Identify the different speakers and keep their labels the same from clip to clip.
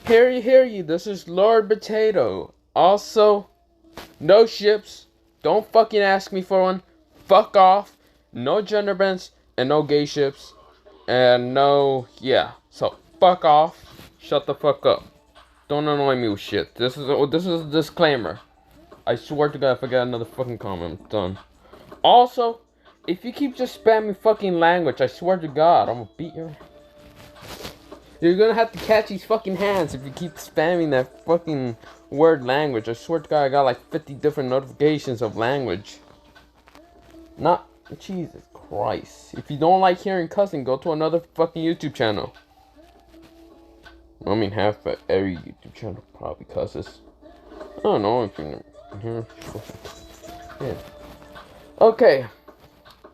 Speaker 1: hear you, this is Lord Potato. Also, no ships. Don't fucking ask me for one. Fuck off. No gender bends and no gay ships. And no, yeah. So, fuck off. Shut the fuck up. Don't annoy me with shit. This is a disclaimer. I swear to God, if I get another fucking comment, I'm done. Also, if you keep just spamming fucking language, I swear to God, I'm gonna beat your... You're gonna have to catch these fucking hands if you keep spamming that fucking word language. I swear to God, I got like 50 different notifications of language. Not... Jesus Christ. If you don't like hearing cussing, go to another fucking YouTube channel. I mean, half of every YouTube channel probably cusses. I don't know if you're here. Yeah. Okay.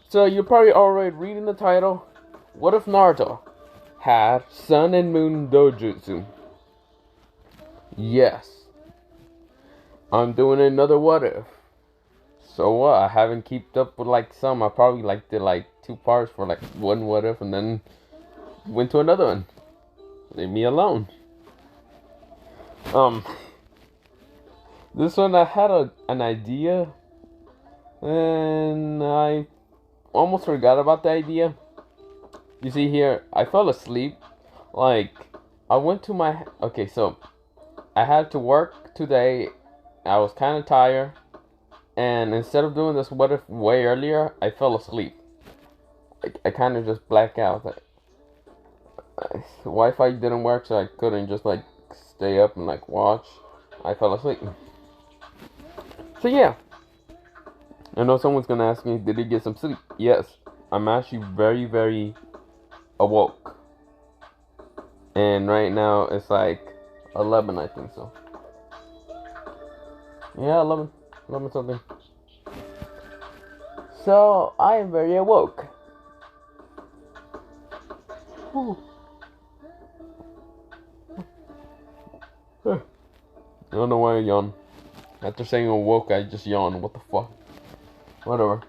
Speaker 1: So you're probably already reading the title. What if Naruto had Sun and Moon Dojutsu? Yes. I'm doing another what if. So what? I haven't kept up with like some. I probably like did like 2 parts for like one what if and then went to another one. Leave me alone. This one I had an idea and I almost forgot about the idea. You see here, I fell asleep. Like, I went to my... Okay, so I had to work today. I was kind of tired. And instead of doing this what if way earlier, I fell asleep. I kind of just blacked out. Wi-Fi didn't work, so I couldn't just like stay up and like watch. I fell asleep. So yeah. I know someone's gonna ask me, did he get some sleep? Yes. I'm actually very, very awoke. And right now it's like 11, I think so. Yeah, 11 something. So I am very awoke. Whew. I don't know why I yawn. After saying awoke, I just yawned. What the fuck? Whatever.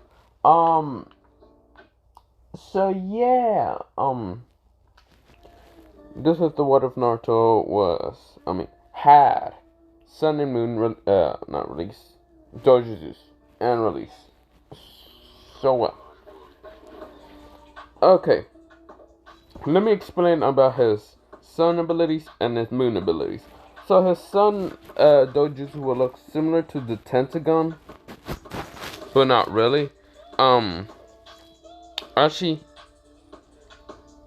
Speaker 1: So yeah. This is the what if Naruto was. Had Sun and Moon. Not release. Dojutsus and release. So what? Okay. Let me explain about his Sun abilities and his Moon abilities. So his Sun Dojutsu will look similar to the Tentagon, but not really. Actually,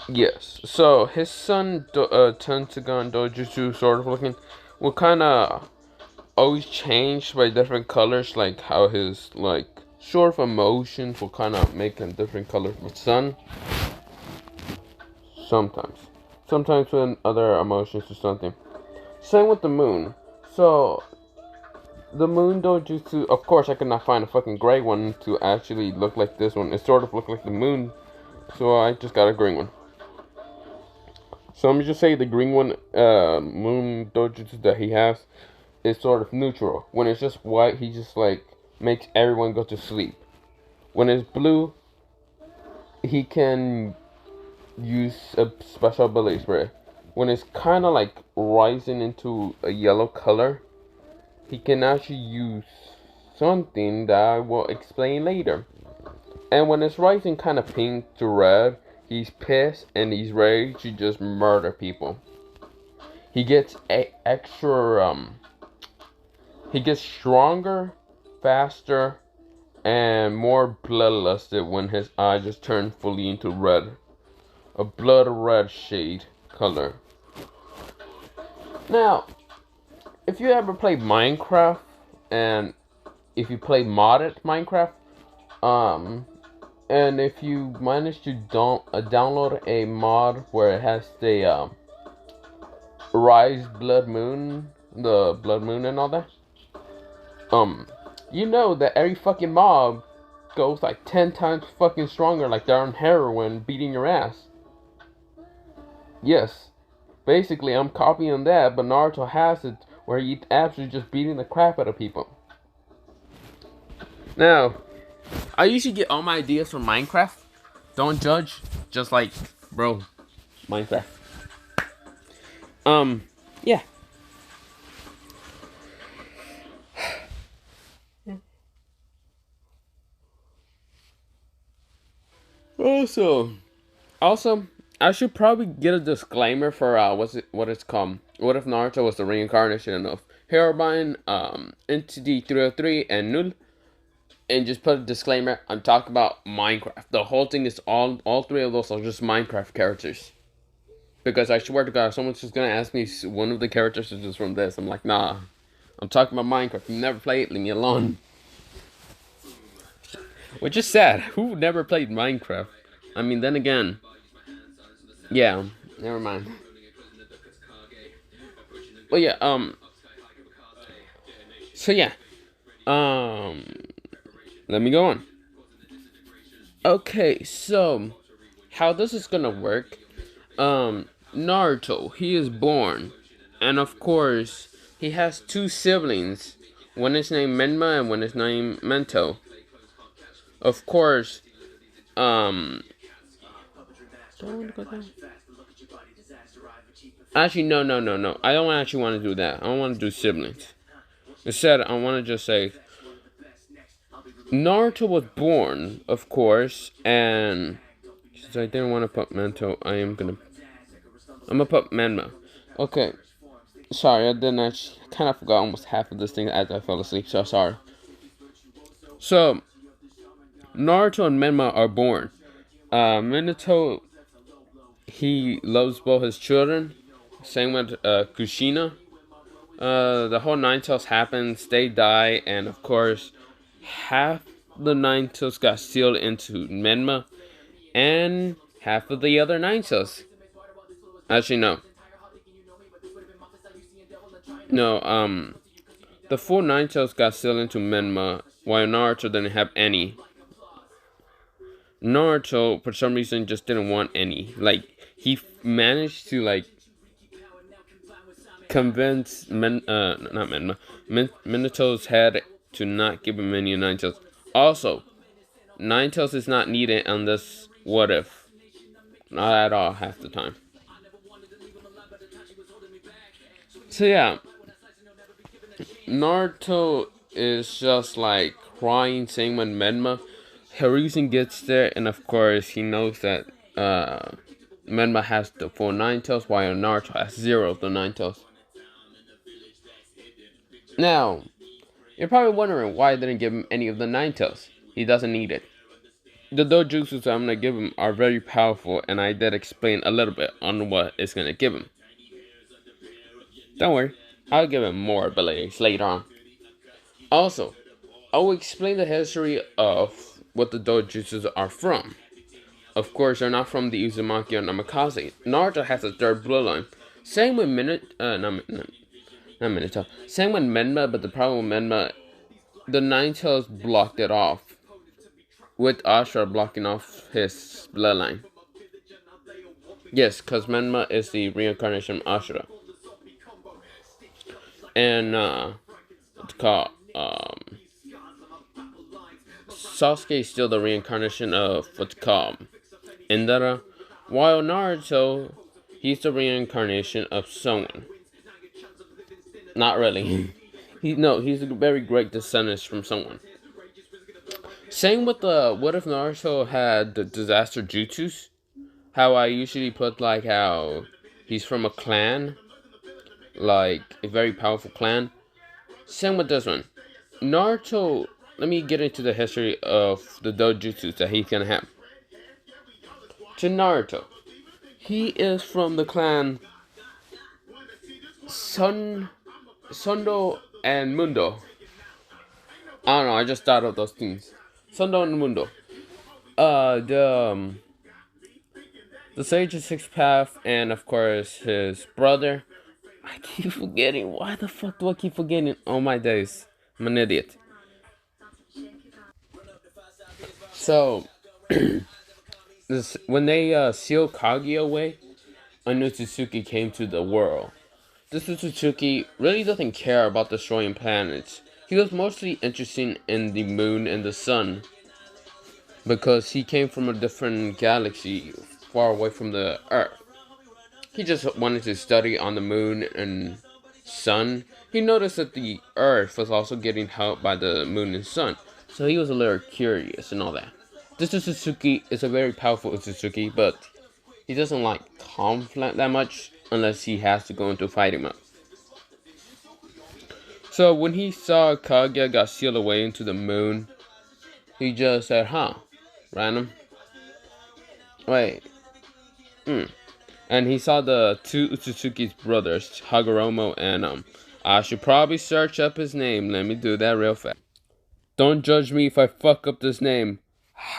Speaker 1: yes. So his Sun Tentagon Dojutsu sort of looking will kind of always change by different colors, like how his like sort of emotions will kind of make him different colors with Sun. Sometimes when other emotions or something. Same with the Moon. So the Moon Dojutsu, of course I could not find a fucking gray one to actually look like this one. It sort of looked like the Moon, so I just got a green one. So let me just say the green one, Moon Dojutsu that he has is sort of neutral. When it's just white, he just like makes everyone go to sleep. When it's blue, he can use a special ability spray. When it's kind of like rising into a yellow color, he can actually use something that I will explain later. And when it's rising kind of pink to red, he's pissed and he's ready to just murder people. He gets he gets stronger, faster, and more bloodlusted when his eye just turn fully into red. A blood red shade color. Now, if you ever played Minecraft, and if you play modded Minecraft, and if you manage to download a mod where it has the Rise Blood Moon, the Blood Moon and all that, you know that every fucking mob goes like 10 times fucking stronger, like they're on heroin beating your ass. Yes, basically I'm copying that, but Naruto has it where he's absolutely just beating the crap out of people. Now, I usually get all my ideas from Minecraft. Don't judge, just like, bro, Minecraft. yeah. Also, also, I should probably get a disclaimer for what it's called. What if Naruto was the reincarnation of Herobrine, Entity 303, and Null? And just put a disclaimer. I'm talking about Minecraft. The whole thing is all three of those are just Minecraft characters. Because I swear to God, someone's just gonna ask me one of the characters is just from this. I'm like, nah. I'm talking about Minecraft. You never played it, leave me alone. Which is sad. Who never played Minecraft? I mean, then again, yeah, never mind. Well, yeah, so yeah, um, let me go on. Okay, so how this is gonna work? Naruto, he is born, and of course, he has two siblings. One is named Menma, and one is named Mento. Of course, actually, no. I don't actually want to do that. I don't want to do siblings. Instead, I want to just say Naruto was born, of course, and since I didn't want to put Mento, I'm gonna put Menma. Okay, sorry, I didn't actually. Kind of forgot almost half of this thing as I fell asleep. So sorry. So Naruto and Menma are born. Minato, he loves both his children. Same with Kushina. The whole Nine Tails happens. They die, and of course, half the Nine Tails got sealed into Menma, and half of the other Nine Tails. Actually, no. No, the full Nine Tails got sealed into Menma, while Naruto didn't have any. Naruto, for some reason, just didn't want any. Like, he managed to, like, convince Minato's head to not give him any Nine Tails. Also, Nine Tails is not needed on this what if. Not at all, half the time. So yeah, Naruto is just like crying, saying when Menma, Hiruzen gets there, and of course he knows that Menma has the full Nine Tails, while Naruto has zero of the Nine Tails. Now, you're probably wondering why I didn't give him any of the Nine Tails. He doesn't need it. The Dojutsus I'm going to give him are very powerful, and I did explain a little bit on what it's going to give him. Don't worry, I'll give him more abilities later on. Also, I will explain the history of what the Dojutsus are from. Of course, they're not from the Uzumaki or Namikaze. Naruto has a third bloodline. Same with not Minato. Same with Menma, but the problem with Menma, the Nine Tails blocked it off. With Ashura blocking off his bloodline. Yes, because Menma is the reincarnation of Ashura. And, what's it called? Sasuke is still the reincarnation of what's called Indara. While Naruto, he's the reincarnation of someone. Not really. He's a very great descendant from someone. Same with the what if Naruto had the disaster jutsus? How I usually put like how he's from a clan, like a very powerful clan. Same with this one. Naruto, let me get into the history of the Dojutsus that he can have. To Naruto, he is from the clan Sundo and Mundo. I don't know, I just thought of those things. Sundo and Mundo. The Sage of Sixth Path, and of course his brother. I keep forgetting. Why the fuck do I keep forgetting? Oh my days. I'm an idiot. So, when they sealed Kage away, Onitsuki came to the world. This Onitsuki really doesn't care about destroying planets. He was mostly interested in the moon and the sun, because he came from a different galaxy far away from the Earth. he just wanted to study on the moon and sun. He noticed that the Earth was also getting helped by the moon and sun, so he was a little curious and all that. This Otsutsuki is a very powerful Otsutsuki, but he doesn't like conflict that much unless he has to go into fighting mode. So when he saw Kaguya got sealed away into the moon, he just said, huh, random. Wait. And he saw the two Otsutsuki's brothers, Hagoromo and I should probably search up his name. Let me do that real fast. Don't judge me if I fuck up this name.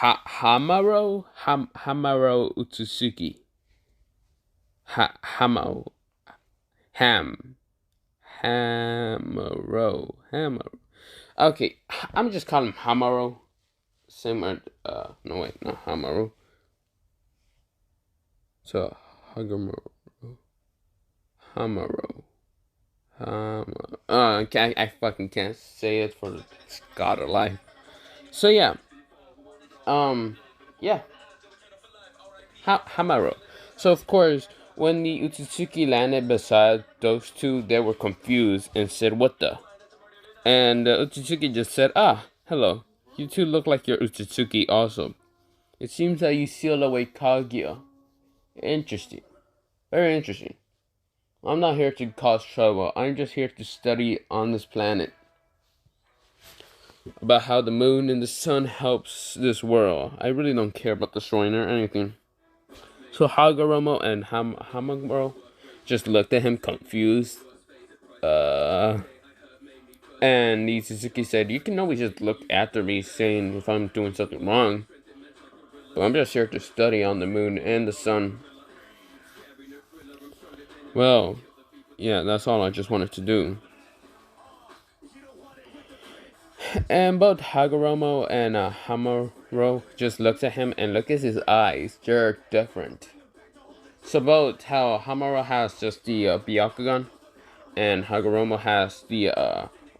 Speaker 1: Hamaro Otsutsuki. Hamaro. Hamaro. Okay, I'm just calling him Hamaro. Similar. No wait, not Hamaro. So Hagoromo. Hamaro. I fucking can't say it for the god of life. So yeah. Yeah. Hamaro. So of course, when the Otsutsuki landed beside those two, they were confused and said, "What the?" And the Otsutsuki just said, "Ah, hello. You two look like you're Otsutsuki also. It seems that you sealed away Kaguya. Interesting. Very interesting. I'm not here to cause trouble. I'm just here to study on this planet about how the moon and the sun helps this world. I really don't care about destroying or anything." So Hagoromo and Hamagoro just looked at him confused. And the Suzuki said, "You can always just look after me saying if I'm doing something wrong. But I'm just here to study on the moon and the sun." Well, yeah, that's all I just wanted to do. And both Hagoromo and Hamaro just looked at him and look at his eyes. They're different. So both how Hamaro has just the Byakugan and Hagoromo has the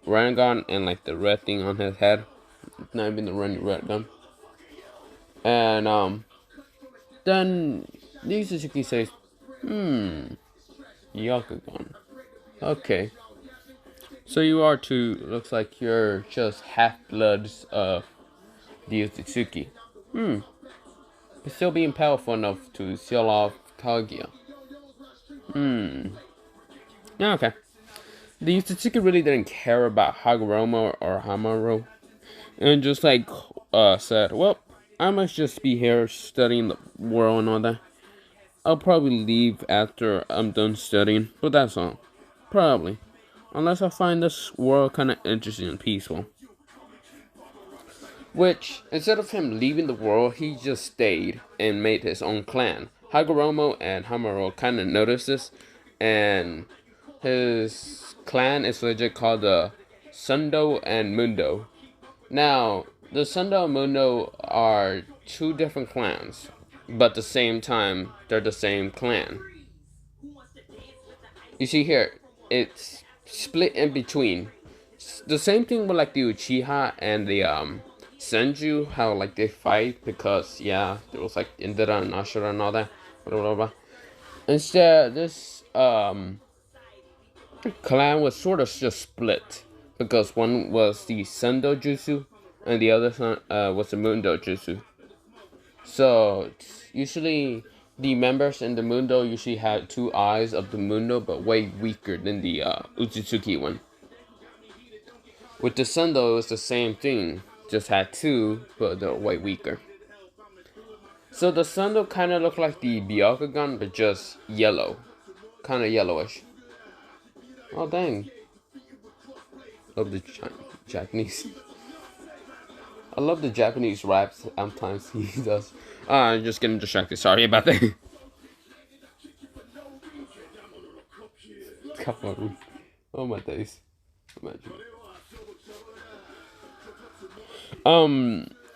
Speaker 1: Rinnegan and like the red thing on his head. It's not even the red gun. And then the Suzuki says, Byakugan. Okay. So you are two, looks like you're just half-bloods of the Otsutsuki. But still being powerful enough to seal off Kaguya. Yeah, okay. The Otsutsuki really didn't care about Hagoromo or Hamaro. And just like, said, well, I must just be here studying the world and all that. I'll probably leave after I'm done studying, but that's all. Probably. Unless I find this world kind of interesting and peaceful. Which, instead of him leaving the world, he just stayed and made his own clan. Hagoromo and Hamaro kind of noticed this, and his clan is legit called the Sundo and Mundo. Now, the Sundo and Mundo are two different clans, but at the same time, they're the same clan. You see here, it's split in between. The same thing with like the Uchiha and the Senju, how like they fight because yeah, there was like Indra and Ashura and all that. Blah, blah, blah. Instead, this clan was sort of just split because one was the Sundo Jutsu and the other was the Mundo Jutsu. So usually the members in the Mundo usually had two eyes of the Mundo, but way weaker than the Otsutsuki one. With the Sundo, it was the same thing, just had two, but they're way weaker. So the Sundo kind of looked like the Byakugan, but just yellow, kind of yellowish. Oh dang! Love the Japanese. I love the Japanese raps sometimes he does. I'm just getting distracted. Sorry about that. Come on. Oh my days. Imagine.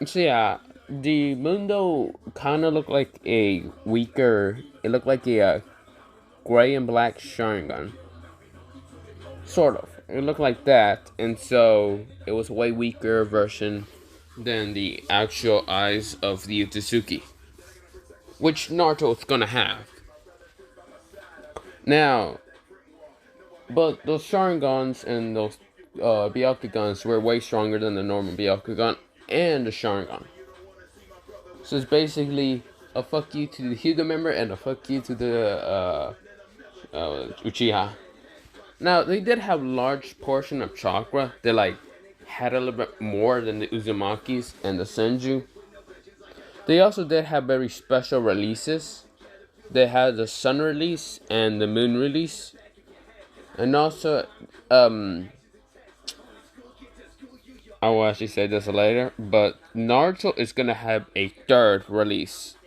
Speaker 1: So yeah, the Mundo kind of looked like a weaker. It looked like a gray and black Sharingan. Sort of. It looked like that, and so it was a way weaker version than the actual eyes of the Otsutsuki, which Naruto is gonna have. Now, but those Sharingans and those Byakugans were way stronger than the normal Byakugan and the Sharingan. So it's basically a fuck you to the Hyuga member and a fuck you to the Uchiha. Now, they did have large portion of chakra. They like had a little bit more than the Uzumakis and the Senju. They also did have very special releases. They had the Sun release and the Moon release. And also, I will actually say this later, but Naruto is gonna have a third release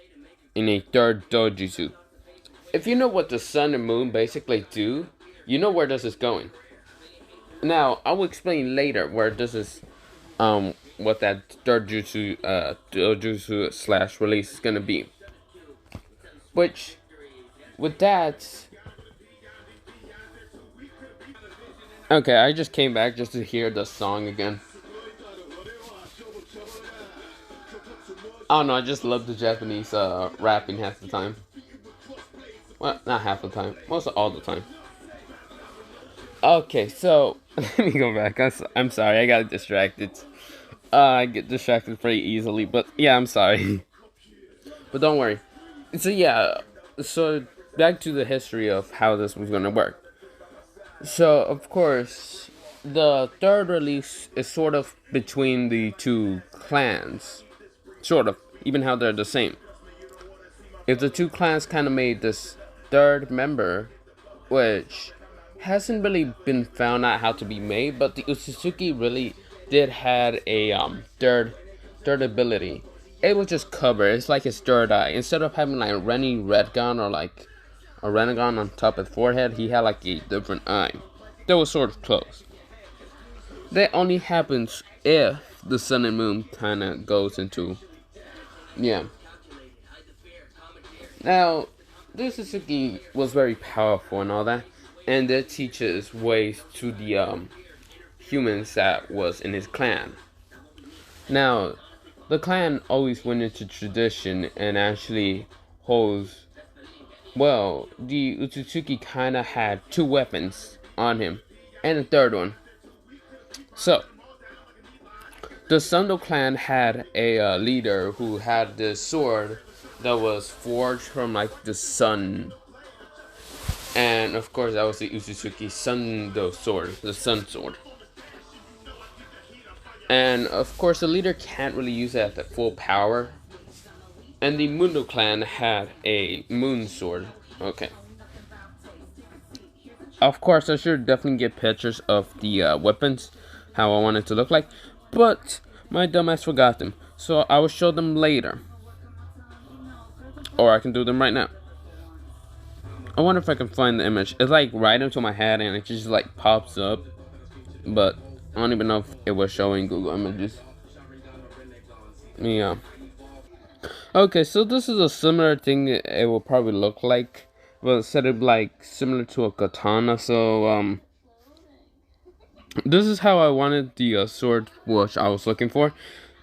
Speaker 1: in a third Dojutsu. If you know what the Sun and Moon basically do, you know where this is going. Now, I will explain later where this is, what that third Dojutsu slash release is gonna be. Which, with that, okay, I just came back just to hear the song again. I don't know, I just love the Japanese rapping half the time. Well, not half the time, most of all the time. Okay, so let me go back. I'm sorry, I got distracted. I get distracted pretty easily, but yeah, I'm sorry. But don't worry. So yeah, so back to the history of how this was gonna work. So of course, the third release is sort of between the two clans, sort of, even how they're the same. If the two clans kind of made this third member, which hasn't really been found out how to be made, but the Utsutsuki really did had a third ability. It was just cover. It's like his third eye. Instead of having like Renny Redgun or like a Renegon on top of the forehead, he had like a different eye. That was sort of close. That only happens if the Sun and Moon kind of goes into, yeah. Now, this Suzuki was very powerful and all that, and it teaches ways to the humans that was in his clan. Now, the clan always went into tradition and actually holds. Well, the Utsutsuki kind of had two weapons on him, and a third one. So, the Sundo clan had a leader who had this sword that was forged from like the sun. And of course that was the Utsutsuki Sundo sword, the sun sword. And of course the leader can't really use it at full power. And the Mundo clan had a moon sword. Okay. Of course I should definitely get pictures of the weapons, how I want it to look like. But my dumbass forgot them. So I will show them later. Or I can do them right now. I wonder if I can find the image. It's like right into my head and it just like pops up. But I don't even know if it was showing Google Images. Yeah. Okay, so this is a similar thing it will probably look like. But instead of like similar to a katana. So, this is how I wanted the sword which I was looking for.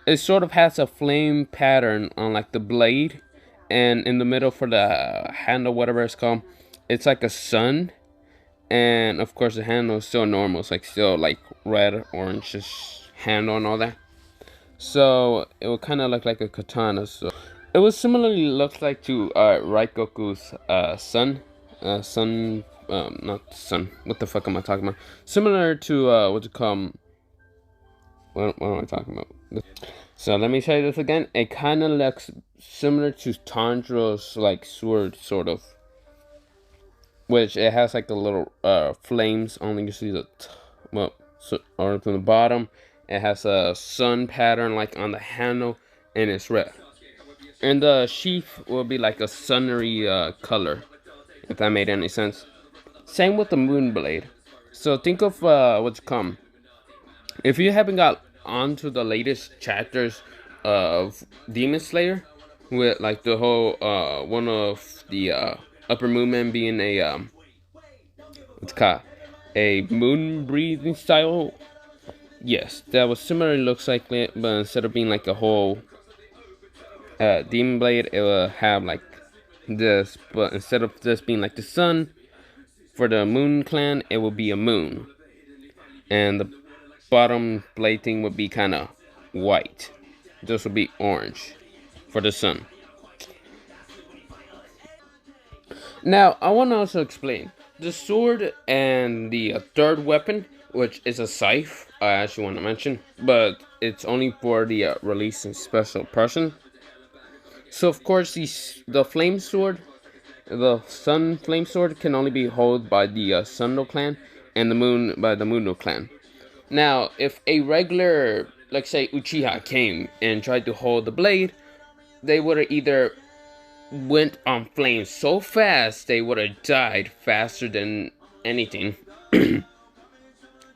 Speaker 1: It sort of has a flame pattern on like the blade. And in the middle for the handle, whatever it's called, it's like a sun. And of course the handle is still normal. It's like still like red, orange handle and all that. So it would kind of look like a katana. So it would similarly look like to Raikoku's sun. Not sun. What the fuck am I talking about? Similar to what's it called? What am I talking about? So let me say this again. It kind of looks similar to Tanjiro's like sword, sort of. Which it has like a little flames. Only you see the or from the bottom. It has a sun pattern like on the handle, and it's red. And the sheath will be like a sunny color, if that made any sense. Same with the moon blade. So think of what's come. If you haven't got onto the latest chapters of Demon Slayer, with like the whole one of the upper moon man being a what's called a moon breathing style. Yes, that was similarly looks like it, but instead of being like a whole demon blade, it will have like this, but instead of this being like the sun, For the Moon Clan, it would be a moon, and the bottom blade thing would be kind of white. This would be orange for the sun. Now, I want to also explain the sword and the third weapon, which is a scythe. I actually want to mention, but it's only for the releasing special person. So, of course, the flame sword, the sun flame sword, can only be held by the Sundo clan, and the moon by the Mundo clan. Now, if a regular, like say Uchiha, came and tried to hold the blade, they would have either went on flames so fast they would have died faster than anything,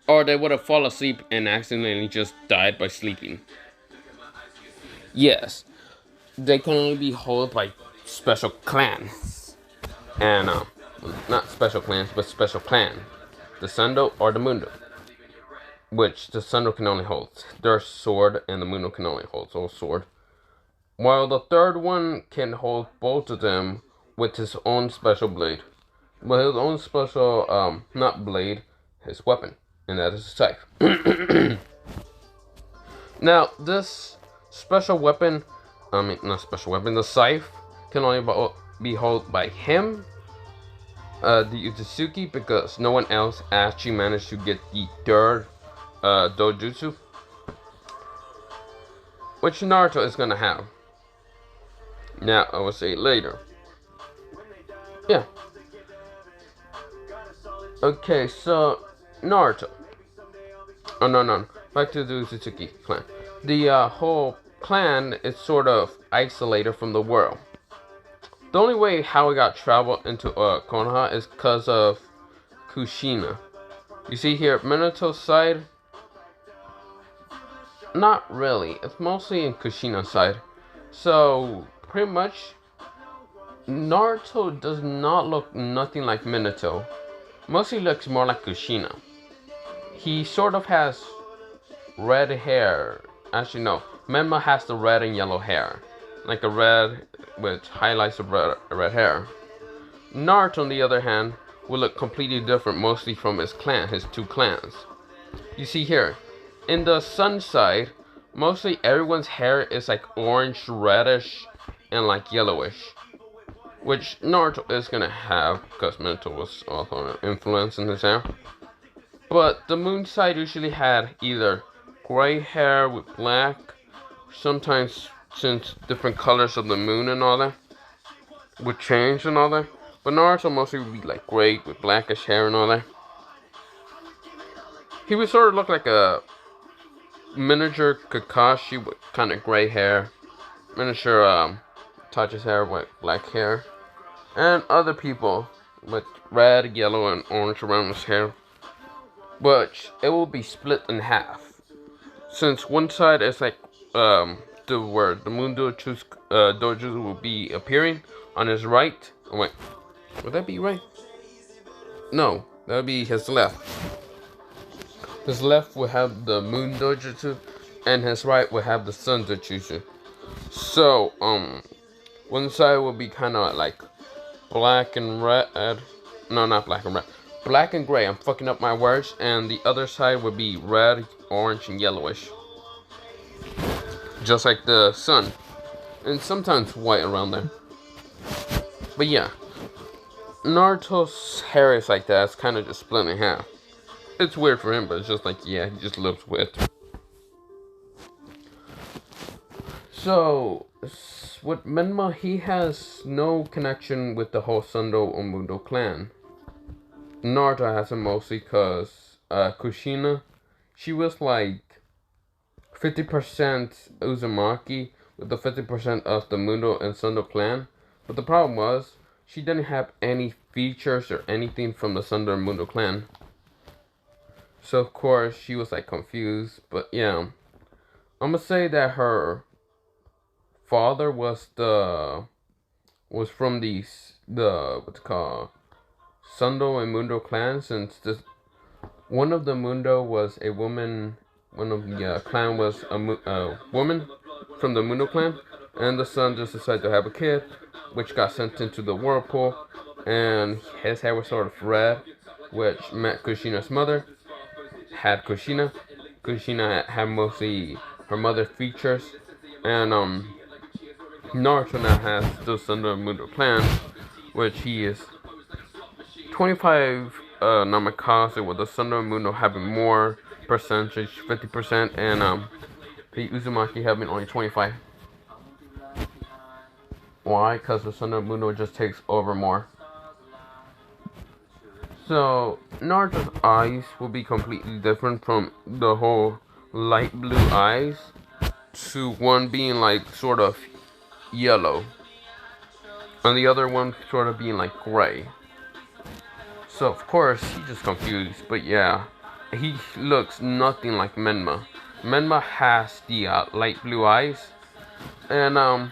Speaker 1: or they would have fallen asleep and accidentally just died by sleeping. Yes, they can only be held by special clans, and not special clans, but special clan, the Sundo or the Mundo, which the Sundo can only hold their sword, and the Mundo can only hold their sword. While the third one can hold both of them with his own special blade. With his own special, not blade, his weapon. And that is a scythe. Now, this special weapon, not special weapon, the scythe can only be held by him, the Utsuki, because no one else actually managed to get the third Dojutsu, which Naruto is gonna have. Now, I will say it later. Yeah. Okay, so, Naruto. Oh, no. Back to the Uzutsuki clan. The whole clan is sort of isolated from the world. The only way how we got traveled into Konoha is because of Kushina. You see here, Minato's side? Not really. It's mostly in Kushina's side. So, pretty much, Naruto does not look nothing like Minato. Mostly looks more like Kushina. He sort of has red hair. Actually, no. Menma has the red and yellow hair. Like a red with highlights of red hair. Naruto, on the other hand, will look completely different, mostly from his clan, his two clans. You see here, in the sun side, mostly everyone's hair is like orange, reddish, and like yellowish, which Naruto is gonna have because Minato was also an influence in his hair. But the moon side usually had either gray hair with black, sometimes since different colors of the moon and all that would change and all that. But Naruto mostly would be like gray with blackish hair and all that. He would sort of look like a miniature Kakashi with kind of gray hair, miniature Tachi's hair with black hair, and other people with red, yellow, and orange around his hair. But it will be split in half, since one side is like where the Mundo Dojutsu will be appearing on his right. Oh wait, would that be right? No, that would be his left. His left will have the Moon Dojutsu, and his right will have the Sun Dojutsu. So, one side will be kind of like black and red. No, not black and red. Black and gray. I'm fucking up my words. And the other side would be red, orange, and yellowish. Just like the sun. And sometimes white around there. But yeah. Naruto's hair is like that. It's kind of just split in half. It's weird for him, but it's just like, yeah, he just looks weird. So, with Menma, he has no connection with the whole Sundo or Mundo clan. Naruto has him mostly because Kushina, she was like 50% Uzumaki with the 50% of the Mundo and Sundo clan. But the problem was, she didn't have any features or anything from the Sundo and Mundo clan. So of course she was like confused, but yeah, I'm gonna say that her father was from the what's it called, Sundo and Mundo clan, since one of the Mundo was a woman, one of the clan was a woman from the Mundo clan, and the son just decided to have a kid, which got sent into the whirlpool, and his hair was sort of red, which met Kushina's mother had Kushina. Kushina had mostly her mother's features, and Naruto now has the Sundo Mundo plan, which he is 25 Namikaze, with the Sundo Mundo having more percentage, 50%, and the Uzumaki having only 25. Why? Because the Sundo Mundo just takes over more. So, Naruto's eyes will be completely different from the whole light blue eyes to one being like sort of yellow and the other one sort of being like gray. So, of course, he's just confused, but yeah, he looks nothing like Menma. Menma has the light blue eyes, and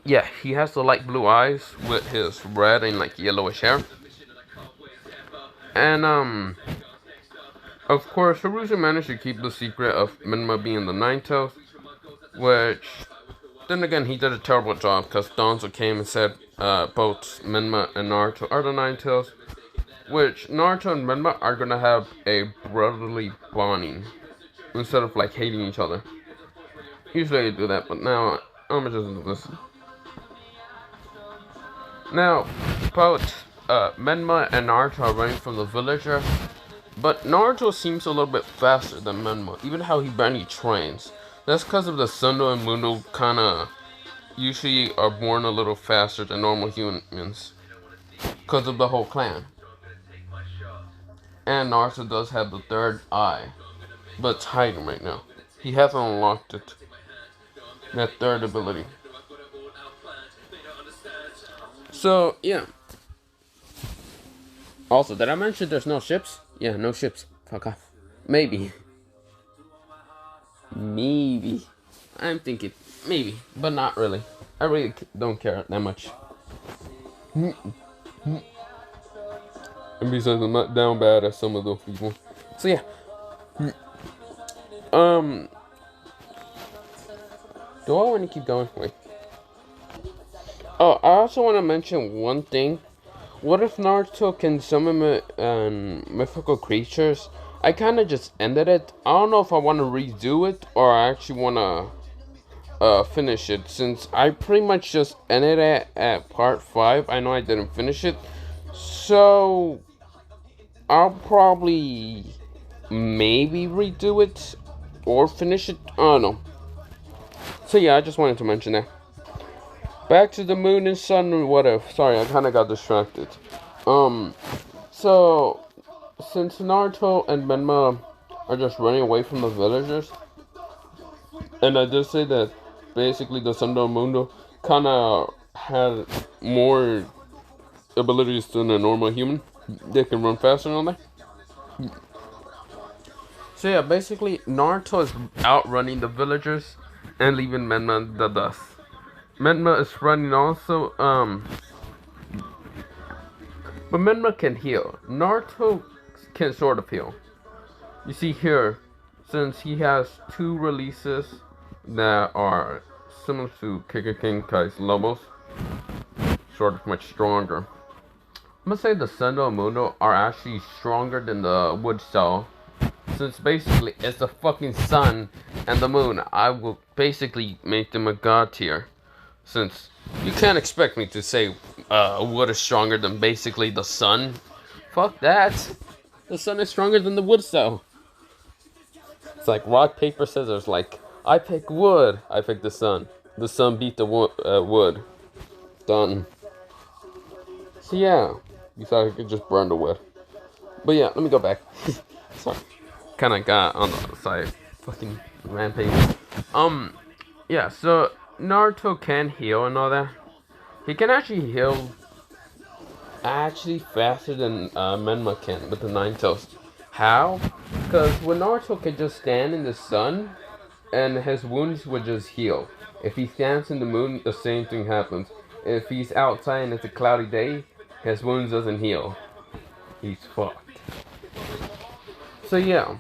Speaker 1: yeah, he has the light blue eyes with his red and like yellowish hair. And of course, Haruzu managed to keep the secret of Menma being the Nine-Tails, which then again he did a terrible job because Danzo came and said both Menma and Naruto are the Nine-Tails, which Naruto and Menma are gonna have a brotherly bonding instead of like hating each other. Usually I do that, but now I'm just do this. Now, both Menma and Naruto are running from the villager, but Naruto seems a little bit faster than Menma, even how he barely trains. That's because of the Sundo and Mundo kinda usually are born a little faster than normal humans, because of the whole clan. And Naruto does have the third eye, but it's hiding right now. He hasn't unlocked it. That third ability. So, yeah. Also, did I mention there's no ships? Yeah, no ships. Fuck off. Maybe. Maybe. I'm thinking, maybe, but not really. I really don't care that much. And besides, I'm not down bad as some of those people. So, yeah. Do I want to keep going? Wait. Oh, I also want to mention one thing. What if Naruto can summon mythical creatures? I kind of just ended it. I don't know if I want to redo it or I actually want to finish it, since I pretty much just ended it at part 5. I know I didn't finish it. So, I'll probably maybe redo it or finish it. I don't know. So yeah, I just wanted to mention that. Back to the moon and sun or whatever. Sorry, I kind of got distracted. So, since Naruto and Menma are just running away from the villagers, and I did say that basically the Sundo Mundo kind of had more abilities than a normal human. They can run faster and all that. So yeah, basically Naruto is outrunning the villagers and leaving Menma in the dust. Menma is running also, but Menma can heal. Naruto can sort of heal. You see here, since he has 2 releases that are similar to Kikai's levels, sort of much stronger. I'm gonna say the Sundo and Mundo are actually stronger than the Wood Cell, since basically it's the fucking sun and the moon. I will basically make them a god tier. Since you can't expect me to say wood is stronger than basically the sun. Fuck that. The sun is stronger than the wood cell. It's like rock, paper, scissors. Like, I pick wood. I pick the sun. The sun beat the wood. Done. So yeah. You thought I could just burn the wood. But yeah, let me go back. Sorry. Kinda got on the side. Fucking rampage. Yeah, so Naruto can heal and all that. He can actually heal faster than Menma can with the Nine-Tails. How? Because when Naruto can just stand in the sun and his wounds would just heal. If he stands in the moon, the same thing happens. If he's outside and it's a cloudy day, his wounds doesn't heal. He's fucked. So yeah.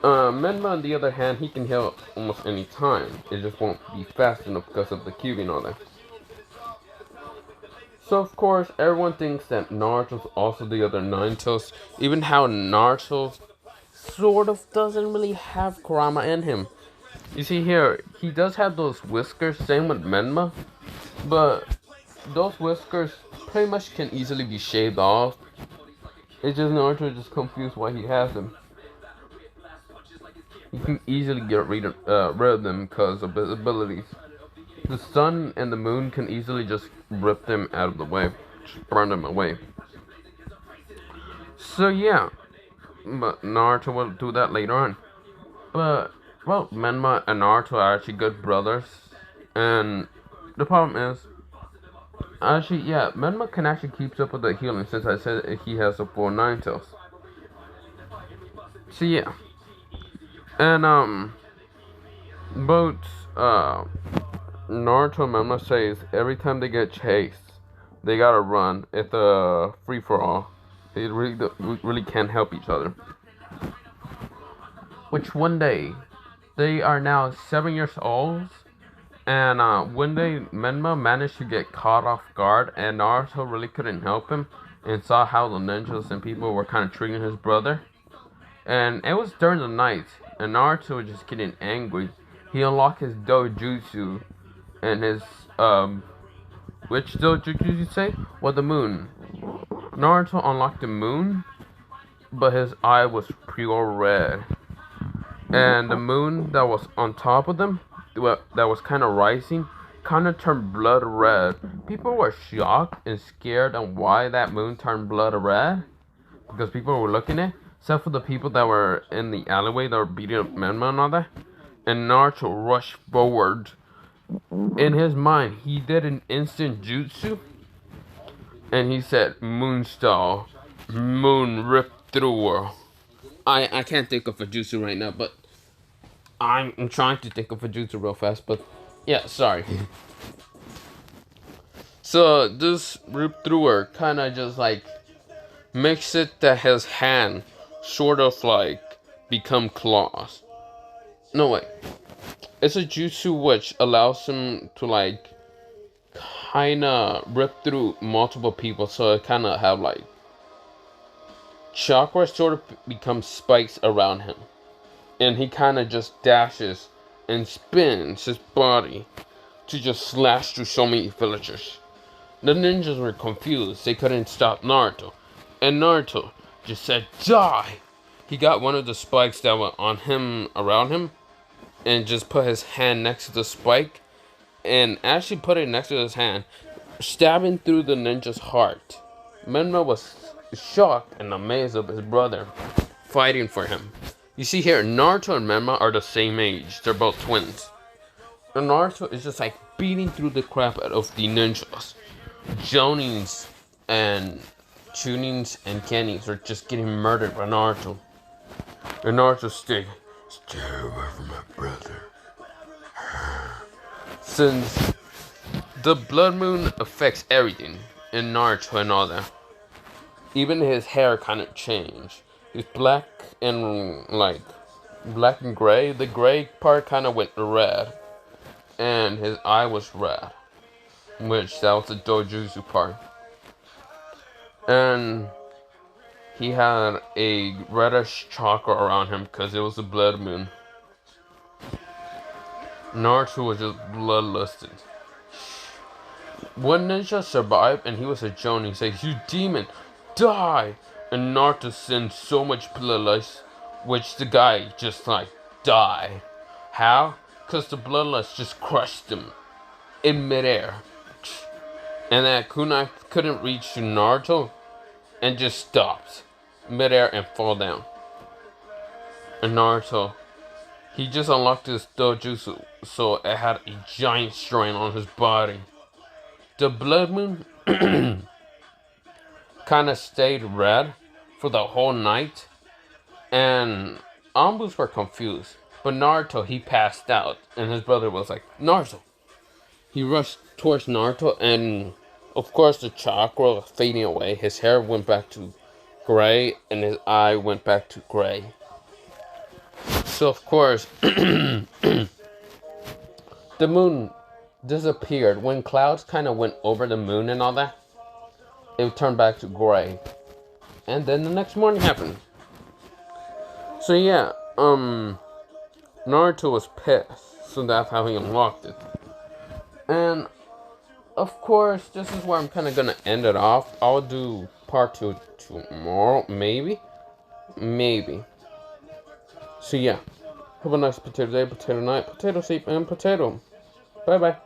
Speaker 1: Menma, on the other hand, he can heal almost any time. It just won't be fast enough because of the cube and all that. So of course, everyone thinks that Naruto's also the other Nine Tails. Even how Naruto sort of doesn't really have Kurama in him. You see here, he does have those whiskers, same with Menma, but those whiskers pretty much can easily be shaved off. It's just Naruto is just confused why he has them. He can easily get rid of them because of his abilities. The sun and the moon can easily just rip them out of the way, just burn them away. So yeah, but Naruto will do that later on. But well, Menma and Naruto are actually good brothers, and the problem is, actually, yeah, Menma can actually keep up with the healing since I said he has a full Nine Tails. So yeah, and both Naruto and Menma says every time they get chased, they gotta run. It's a free for all. They really can't help each other. Which one day, they are now 7 years old, and one day Menma managed to get caught off guard, and Naruto really couldn't help him, and saw how the ninjas and people were kind of treating his brother. And it was during the night, and Naruto was just getting angry. He unlocked his Dojutsu, and his which Dojutsu did you say? Well, the moon. Naruto unlocked the moon, but his eye was pure red. And the moon that was on top of them, that was kind of rising, kind of turned blood red. People were shocked and scared on why that moon turned blood red, because people were looking at it, except for the people that were in the alleyway that were beating up Menma and all that. And Naruto rushed forward. In his mind, he did an instant jutsu, and he said, Moonstar, moon ripped through her. I can't think of a jutsu right now, but I'm trying to think of a jutsu real fast, but yeah, sorry. So this rip through her kind of just like makes it that his hand sort of like become claws. No way. It's a jutsu which allows him to like kind of rip through multiple people, so it kind of have like chakra sort of becomes spikes around him, and he kind of just dashes and spins his body to just slash through so many villagers. The ninjas were confused. They couldn't stop Naruto, and Naruto just said die. He got one of the spikes that were on him, around him, and just put his hand next to the spike, and actually put it next to his hand, stabbing through the ninja's heart. Menma was shocked and amazed of his brother fighting for him. You see here, Naruto and Menma are the same age. They're both twins. And Naruto is just like beating through the crap out of the ninjas. Jonins and Chunins and Kennys are just getting murdered by Naruto. And Naruto's stay away from my brother. Since the blood moon affects everything in Naruto and all that, even his hair kind of changed. It's black and gray. The gray part kind of went red, and his eye was red, which that was the Dojutsu part. And he had a reddish chakra around him because it was a blood moon. Naruto was just bloodlusted. One ninja survived, and he was a Jonin. He said, "You demon, die!" And Naruto sent so much bloodlust, which the guy just like died. How? Because the bloodlust just crushed him in midair. And that kunai couldn't reach to Naruto and just stopped midair and fall down. And Naruto, he just unlocked his Dojutsu, so it had a giant strain on his body. The blood moon kind of stayed red for the whole night, and Ambus were confused. But Naruto, he passed out, and his brother was like, Naruto. He rushed towards Naruto, and of course the chakra was fading away. His hair went back to gray, and his eye went back to gray. So of course, the moon disappeared when clouds kind of went over the moon and all that. It turned back to gray, and then the next morning happened. So yeah, Naruto was pissed, so that's how he unlocked it. And of course, this is where I'm kind of gonna end it off. I'll do part 2 tomorrow, maybe. So yeah, have a nice potato day, potato night, potato soup, and potato. Bye bye.